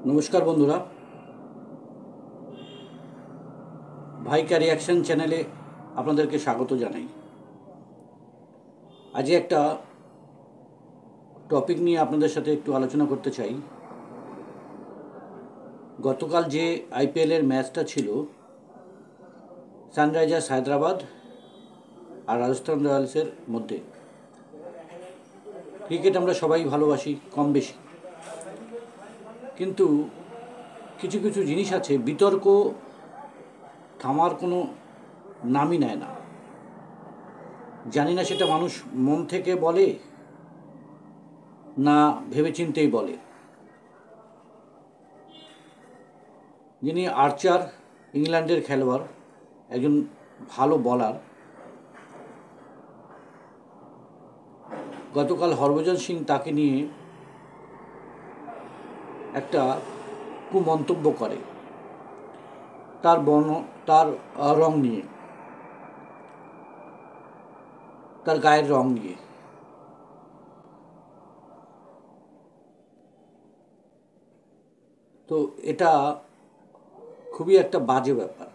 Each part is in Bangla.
নমস্কার বন্ধুরা, ভাইকা রিয়াকশন চ্যানেলে আপনাদেরকে স্বাগত জানাই। আজ একটা টপিক নিয়ে আপনাদের সাথে একটু আলোচনা করতে চাই। গতকাল যে আইপিএলের ম্যাচটা ছিল, সানরাইজার্স হায়দ্রাবাদ আর রাজস্থান রয়্যালসের মধ্যে। ক্রিকেট আমরা সবাই ভালোবাসি কম বেশি, কিন্তু কিছু কিছু জিনিস আছে বিতর্ক থামার কোনো নামই নেয় না। জানি না সেটা মানুষ মন থেকে বলে না ভেবেচিন্তেই বলে। যিনি আর্চার, ইংল্যান্ডের খেলোয়াড়, একজন ভালো বলার, গতকাল হরভজন সিং তাকে নিয়ে একটা কুমন্তব্য করে তার রং নিয়ে, তার গায়ের রং নিয়ে। তো এটা খুবই একটা বাজে ব্যাপার,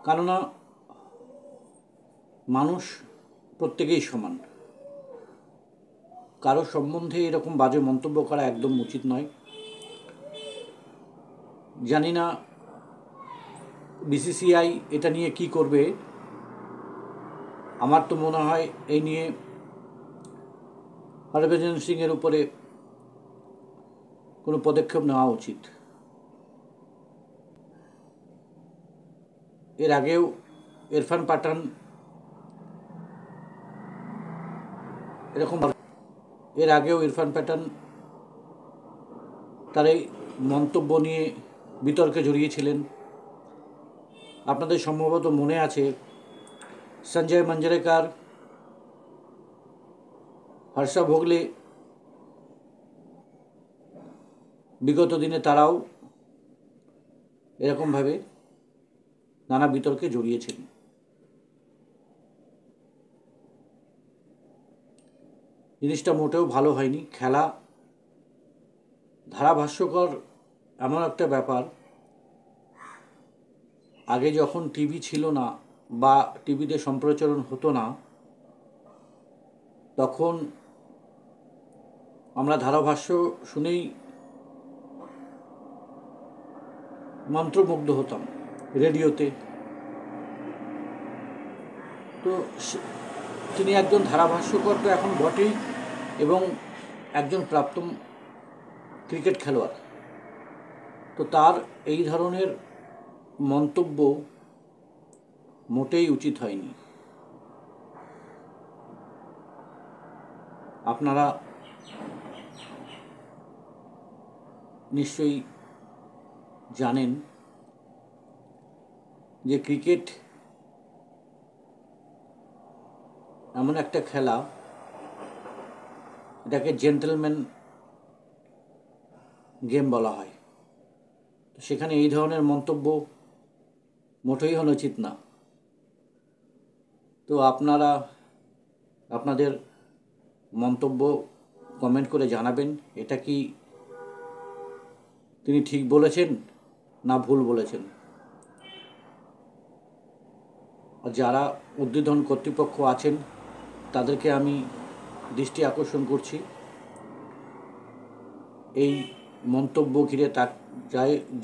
কেননা মানুষ প্রত্যেকেই সমান। কারো সম্বন্ধে এরকম বাজে মন্তব্য করা একদম উচিত নয়। জানি না বিসিসিআই এটা নিয়ে কি করবে। আমার তো মনে হয় এই নিয়ে হরভজন সিংয়ের উপরে কোনো পদক্ষেপ নেওয়া উচিত। এর আগেও ইরফান পাঠান তার এই মন্তব্য নিয়ে বিতর্কে জড়িয়েছিলেন। আপনাদের সম্ভবত মনে আছে, সঞ্জয় মঞ্জরেকার, হর্ষা ভোগলে বিগত দিনে তারাও এরকমভাবে নানা বিতর্কে জড়িয়েছিলেন। জিনিসটা মোটেও ভালো হয়নি। খেলা ধারাভাষ্যকর এমন একটা ব্যাপার, আগে যখন টিভি ছিল না বা টিভিতে সম্প্রচারণ হতো না, তখন আমরা ধারাভাষ্য শুনেই মন্ত্রমুগ্ধ হতাম রেডিওতে। তো তিনি একজন ধারাভাষ্যকর তো এখন বটেই, এবং একজন প্রাক্তন ক্রিকেট খেলোয়াড়। তো তার এই ধরনের মন্তব্য মোটেই উচিত হয়নি। আপনারা নিশ্চয়ই জানেন যে ক্রিকেট এমন একটা খেলা, এটাকে জেন্টলম্যান গেম বলা হয়। তো সেখানে এই ধরনের মন্তব্য মোটেই অনুচিত না। তো আপনারা আপনাদের মন্তব্য কমেন্ট করে জানাবেন, এটা কি তিনি ঠিক বলেছেন না ভুল বলেছেন। আর যারা উদ্বোধন কর্তৃপক্ষ আছেন তাদেরকে আমি দৃষ্টি আকর্ষণ করছি, এই মন্তব্য ঘিরে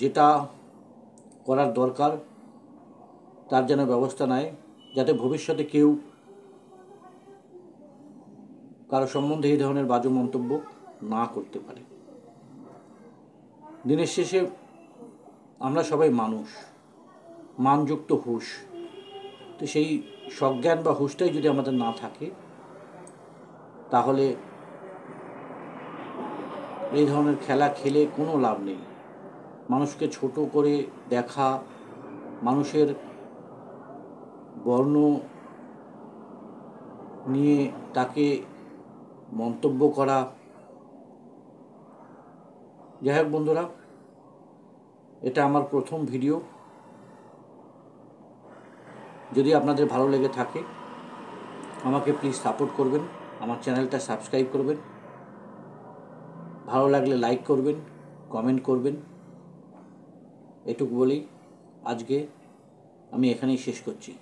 যেটা করার দরকার তার যেন ব্যবস্থা নেয়, যাতে ভবিষ্যতে কেউ কারো সম্বন্ধে এই ধরনের বাজে মন্তব্য না করতে পারে। দিনের শেষে আমরা সবাই মানুষ, মানযুক্ত হুঁশ। তো সেই সজ্ঞান বা হুঁশটাই যদি আমাদের না থাকে, তাহলে এই ধরনের খেলা খেলে কোনো লাভ নেই। মানুষকে ছোট করে দেখা, মানুষের বর্ণ নিয়ে তাকে মন্তব্য করা। যাই হোক বন্ধুরা, এটা আমার প্রথম ভিডিও। যদি আপনাদের ভালো লেগে থাকে আমাকে প্লিজ সাপোর্ট করবেন, আমার চ্যানেলটা সাবস্ক্রাইব করবেন, ভালো লাগলে লাইক করবেন, কমেন্ট করবেন। এটুকু বলেই আজকে আমি এখানেই শেষ করছি।